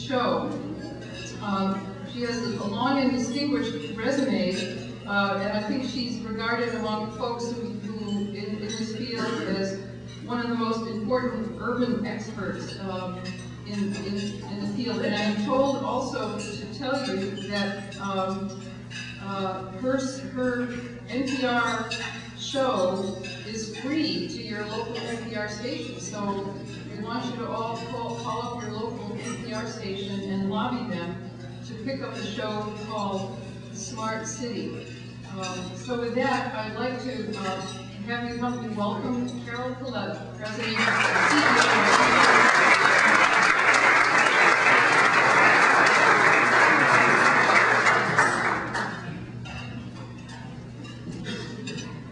show. She has a long and distinguished resume, and I think she's regarded among folks who in this field as one of the most important urban experts in the field. And I'm told also to tell you that her NPR show is free to your local NPR station. So we want you to all call up your local NPR station and lobby them to pick up a show called Smart City. So with that, I'd like to have you help me welcome Carol Coletta, President and CEO.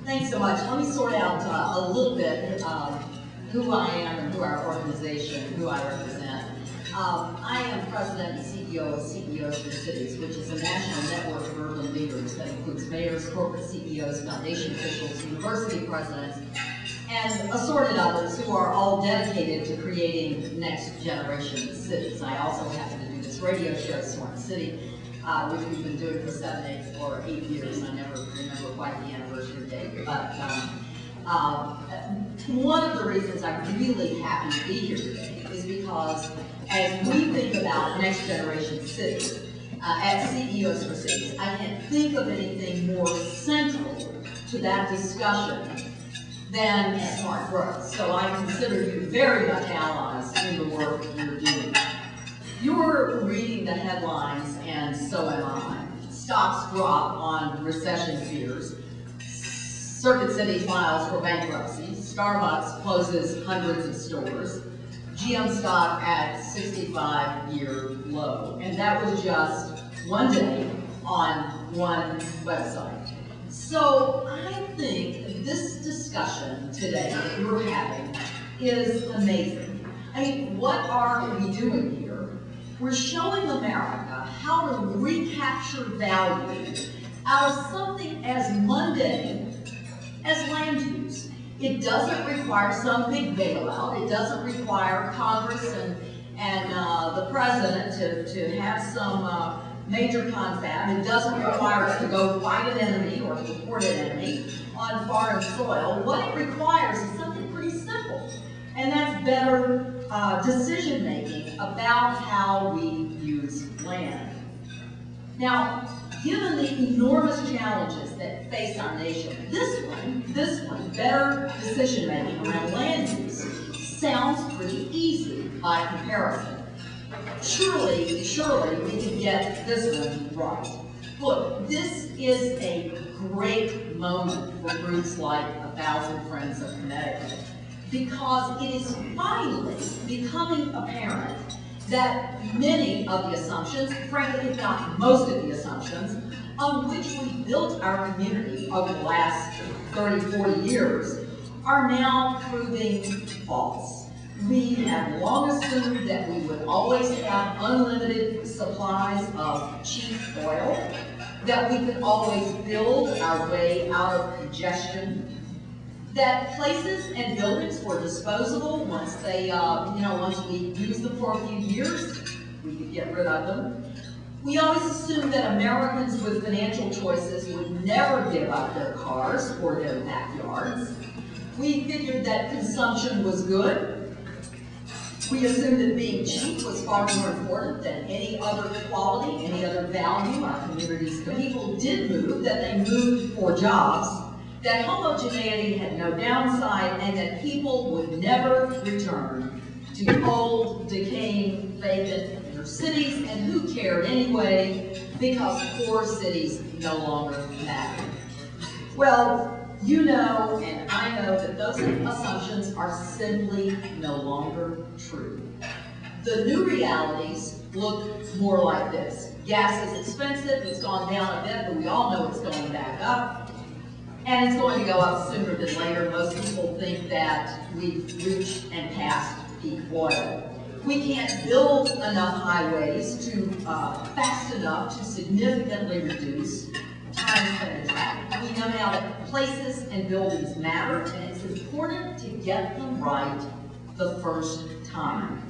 Thanks so much. Let me sort out a little bit who I am and who our organization, who I represent. I am President and CEO of CEOs for Cities, which is a national network of urban leaders that includes mayors, corporate CEOs, foundation officials, university presidents, and assorted others who are all dedicated to creating next generation cities. I also happen to do this radio show, Smart City, which we've been doing for 8 years. I never remember quite the anniversary date, but one of the reasons I'm really happy to be here today is because as we think about next generation cities at CEOs for Cities, I can't think of anything more central to that discussion than smart growth. So I consider you very much allies in the work you're doing. You're reading the headlines, and so am I. Stocks drop on recession fears. Circuit City files for bankruptcy. Starbucks closes hundreds of stores. GM stock at 65-year low. And that was just one day on one website. So I think this discussion today that we're having is amazing. I mean, what are we doing here? We're showing America how to recapture value out of something as mundane as land use. It doesn't require some big bailout. It doesn't require Congress and the president to have some major confab. It doesn't require us to go fight an enemy or support an enemy on foreign soil. What it requires is something pretty simple, and that's better decision making about how we use land. Now, given the enormous challenges that face our nation, this one, better decision making around land use, sounds pretty easy by comparison. Surely we can get this one right. Look, this is a great moment for groups like 1,000 Friends of Connecticut, because it is finally becoming apparent that many of the assumptions, frankly, if not most of the assumptions, on which we built our community over the last 30, 40 years are now proving false. We have long assumed that we would always have unlimited supplies of cheap oil, that we could always build our way out of congestion, that places and buildings were disposable once once we used them for a few years, we could get rid of them. We always assumed that Americans with financial choices would never give up their cars or their backyards. We figured that consumption was good. We assumed that being cheap was far more important than any other quality, any other value our communities could. People did move, that they moved for jobs, that homogeneity had no downside, and that people would never return to old, decaying, vacant inner cities, and who cared anyway, because core cities no longer matter. Well, you know, and I know that those assumptions are simply no longer true. The new realities look more like this. Gas is expensive, it's gone down a bit, but we all know it's going back up. And it's going to go up sooner than later. Most people think that we've reached and passed peak oil. We can't build enough highways fast enough to significantly reduce time spent in traffic. We know now that places and buildings matter, and it's important to get them right the first time.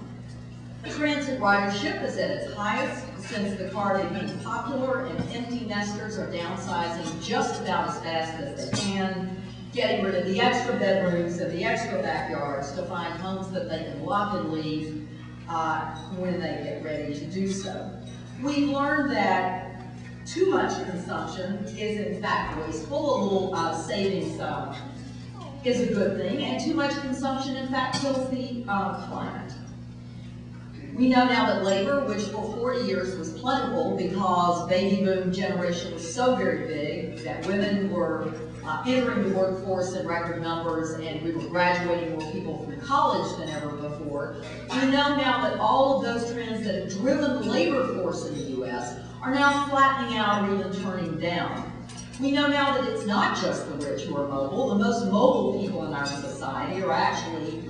Transit ridership is at its highest since the car became popular, and empty nesters are downsizing just about as fast as they can, getting rid of the extra bedrooms and the extra backyards to find homes that they can lock and leave when they get ready to do so. We've learned that too much consumption is in fact wasteful. A little savings is a good thing, and too much consumption in fact kills the planet. We know now that labor, which for 40 years was plentiful because baby boom generation was so very big that women were entering the workforce in record numbers, and we were graduating more people from college than ever before. We know now that all of those trends that have driven the labor force in the U.S. are now flattening out or even turning down. We know now that it's not just the rich who are mobile. The most mobile people in our society are actually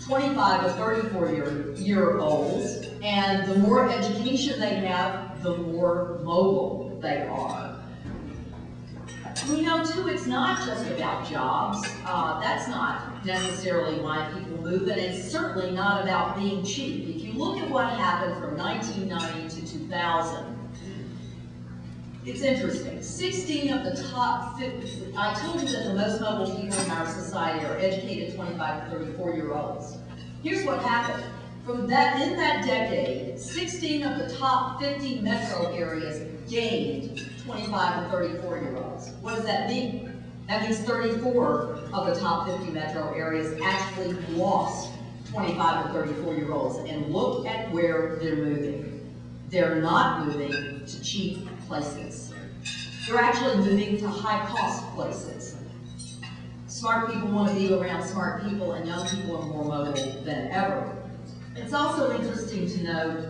25 to 34-year-olds, and the more education they have, the more mobile they are. We know too, it's not just about jobs. That's not necessarily why people move, and it's certainly not about being cheap. If you look at what happened from 1990 to 2000, it's interesting. 16 of the top 50, I told you that the most mobile people in our society are educated 25 to 34-year-olds. Here's what happened. In that decade, 16 of the top 50 metro areas gained 25 to 34-year-olds. What does that mean? That means 34 of the top 50 metro areas actually lost 25 to 34-year-olds. And look at where they're moving. They're not moving to cheap places. They're actually moving to high-cost places. Smart people want to be around smart people, and young people are more mobile than ever. It's also interesting to note,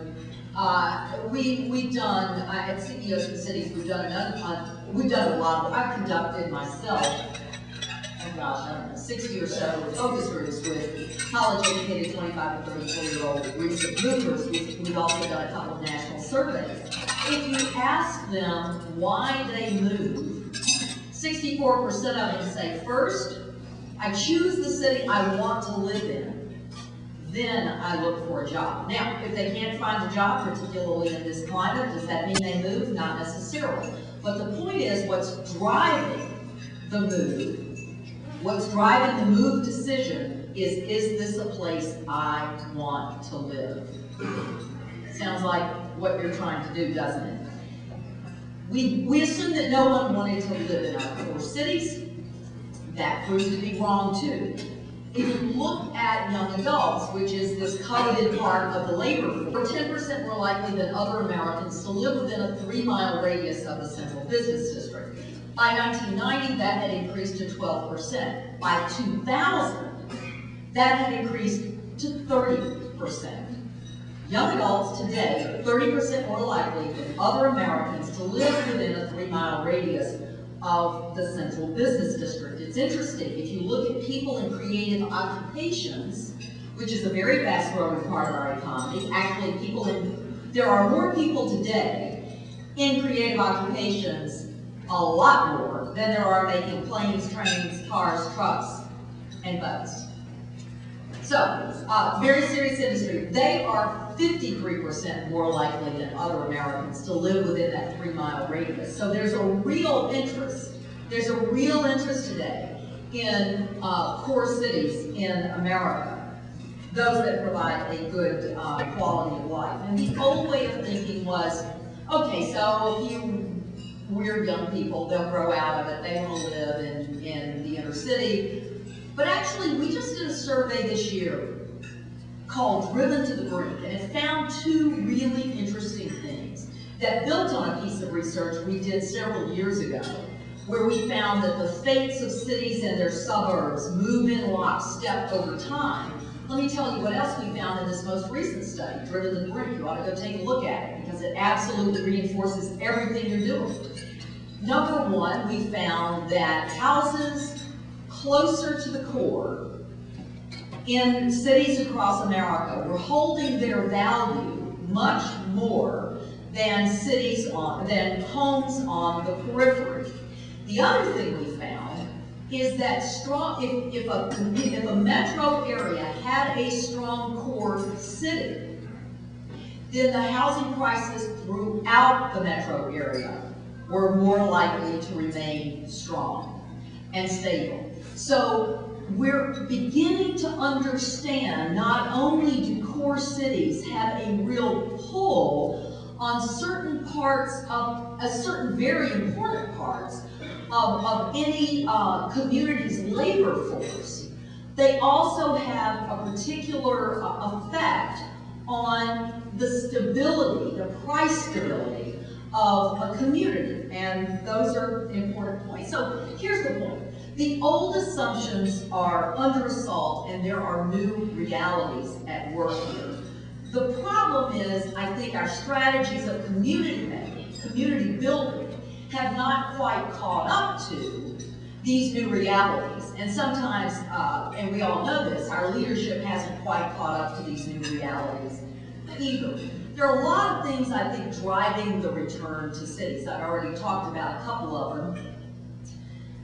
we've done, at CEOs for Cities, we've done a lot of, I've conducted myself, oh gosh, I don't know, 60 or so focus groups with college-educated 25 to 34-year-old recent movers. We've also done a couple of national surveys. If you ask them why they move, 64% of them say, first, I choose the city I want to live in, then I look for a job. Now, if they can't find a job, particularly in this climate, does that mean they move? Not necessarily. But the point is, what's driving the move, what's driving the move decision is this a place I want to live? Sounds like what you're trying to do, doesn't it? We assume that no one wanted to live in our core cities. That proves to be wrong too. If you look at young adults, which is this coveted part of the labor force, 10% more likely than other Americans to live within a 3-mile radius of the central business district. By 1990, that had increased to 12%. By 2000, that had increased to 30%. Young adults today are 30% more likely than other Americans to live within a 3-mile radius of the central business district. It's interesting, if you look at people in creative occupations, which is a very fast-growing part of our economy, actually there are more people today in creative occupations, a lot more, than there are making planes, trains, cars, trucks, and boats. So, very serious industry. They are 53% more likely than other Americans to live within that 3-mile radius. So there's a real interest. There's a real interest today in core cities in America, those that provide a good quality of life. And the old way of thinking was, okay, so we're young people, they'll grow out of it, they want to live in the inner city. But actually, we just did a survey this year called Driven to the Brink, and it found 2 really interesting things that built on a piece of research we did several years ago, where we found that the fates of cities and their suburbs move in lockstep over time. Let me tell you what else we found in this most recent study, Driven to the Brink. You ought to go take a look at it, because it absolutely reinforces everything you're doing. Number 1, we found that houses closer to the core in cities across America were holding their value much more than homes on the periphery. The other thing we found is that if a metro area had a strong core city, then the housing prices throughout the metro area were more likely to remain strong and stable. So we're beginning to understand not only do core cities have a real pull on certain parts of, certain very important parts of any community's labor force, they also have a particular effect on the stability, the price stability of a community, and those are important points. So here's the point. The old assumptions are under assault, and there are new realities at work here. The problem is, I think our strategies of community making, community building, have not quite caught up to these new realities. And sometimes, and we all know this, our leadership hasn't quite caught up to these new realities either. There are a lot of things, I think, driving the return to cities. I've already talked about a couple of them.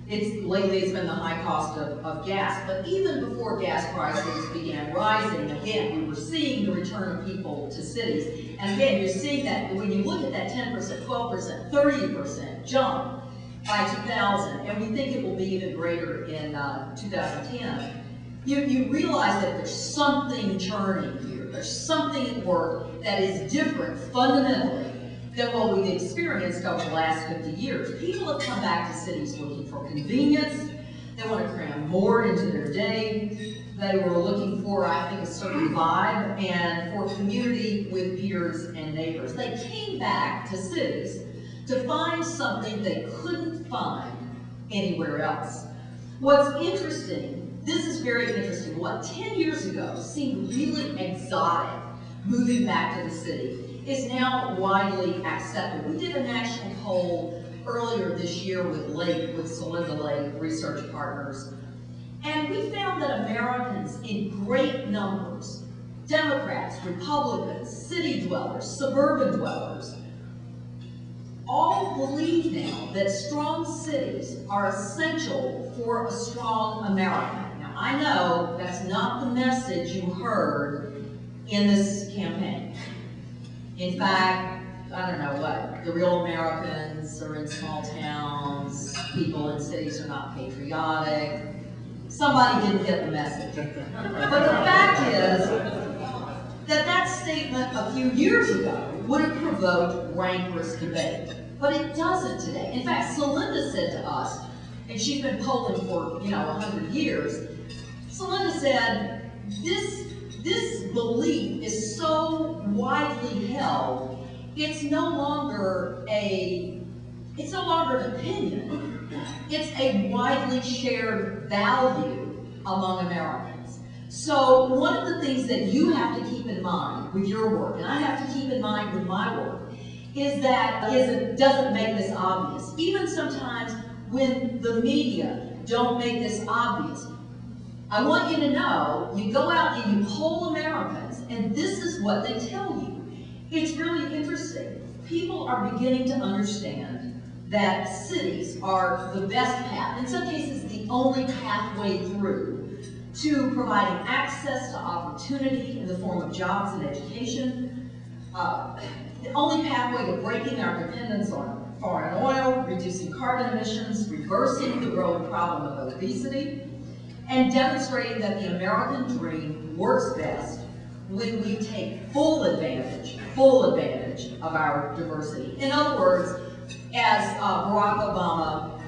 Lately it's been the high cost of gas, but even before gas prices began rising, again, we were seeing the return of people to cities. And again, you're seeing that when you look at that 10%, 12%, 30% jump by 2000, and we think it will be even greater in 2010, you realize that there's something churning here. There's something at work that is different fundamentally than what we've experienced over the last 50 years. People have come back to cities looking for convenience. They want to cram more into their day. They were looking for, I think, a certain vibe and for community with peers and neighbors. They came back to cities to find something they couldn't find anywhere else. What's interesting, this is very interesting, what 10 years ago seemed really exotic, moving back to the city, is now widely accepted. We did a national poll earlier this year with Celinda Lake Research Partners, and we found that Americans in great numbers, Democrats, Republicans, city dwellers, suburban dwellers, all believe now that strong cities are essential for a strong America. Now, I know that's not the message you heard in this campaign. In fact, I don't know what, the real Americans are in small towns, people in cities are not patriotic. Somebody didn't get the message. But the fact is that statement a few years ago would have provoked rancorous debate. But it doesn't today. In fact, Celinda said to us, and she's been polling for, 100 years, Celinda said, this belief is so widely held, it's no longer an opinion. It's a widely shared value among Americans. So one of the things that you have to keep in mind with your work, and I have to keep in mind with my work, is that it doesn't make this obvious. Even sometimes when the media don't make this obvious, I want you to know, you go out and you poll Americans, and this is what they tell you. It's really interesting. People are beginning to understand that cities are the best path, in some cases the only pathway through, to providing access to opportunity in the form of jobs and education, the only pathway to breaking our dependence on foreign oil, reducing carbon emissions, reversing the growing problem of obesity, and demonstrating that the American dream works best when we take full advantage of our diversity. In other words, as Barack Obama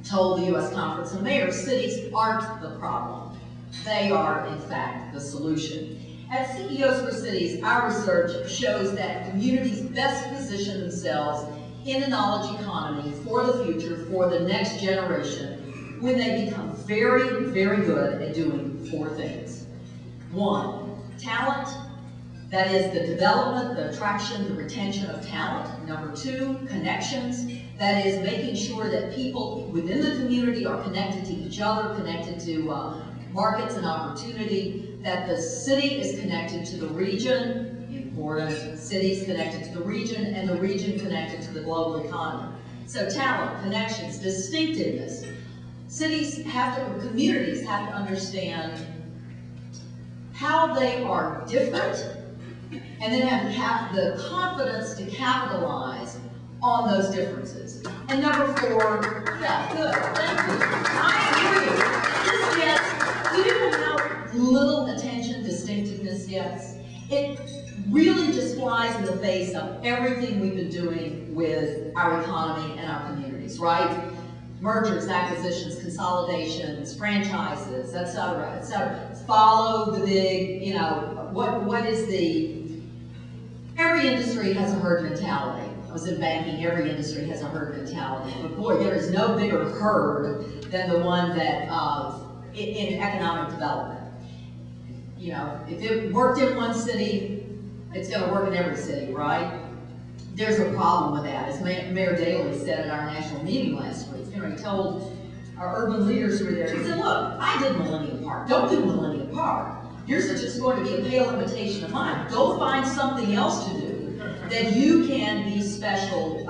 told the U.S. Conference of Mayors, cities aren't the problem. They are, in fact, the solution. At CEOs for Cities, our research shows that communities best position themselves in a knowledge economy for the future, for the next generation, when they become very, very good at doing four things. One, talent. That is the development, the attraction, the retention of talent. Number two, connections. That is making sure that people within the community are connected to each other, connected to markets and opportunity, that the city is connected to the region, important, cities connected to the region, and the region connected to the global economy. So talent, connections, distinctiveness. Communities have to understand how they are different and then have the confidence to capitalize on those differences. And number 4, yeah, good, thank you. I agree. This gets, do you know how little attention distinctiveness gets? It really just flies in the face of everything we've been doing with our economy and our communities, right? Mergers, acquisitions, consolidations, franchises, et cetera, et cetera. Follow the big, you know, what is the, every industry has a herd mentality. I was in banking, every industry has a herd mentality. But boy, there is no bigger herd than the one that, in economic development. You know, if it worked in one city, it's gonna work in every city, right? There's a problem with that. As Mayor Daley said at our national meeting last week, you know, he told our urban leaders who were there, he said, look, I did Millennium Park, don't do Millennium Park. Yours is just going to be a pale imitation of mine. Go find something else to do that you can be special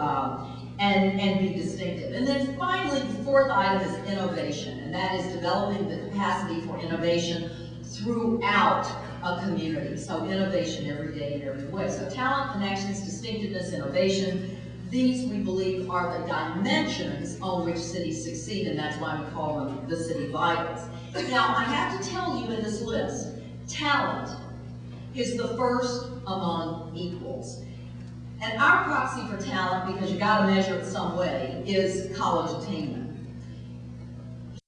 and be distinctive. And then finally, the 4th item is innovation, and that is developing the capacity for innovation throughout a community. So innovation every day in every way. So talent, connections, distinctiveness, innovation, these we believe are the dimensions on which cities succeed, and that's why we call them the city vitals. Now, I have to tell you in this list, talent is the first among equals. And our proxy for talent, because you gotta measure it some way, is college attainment.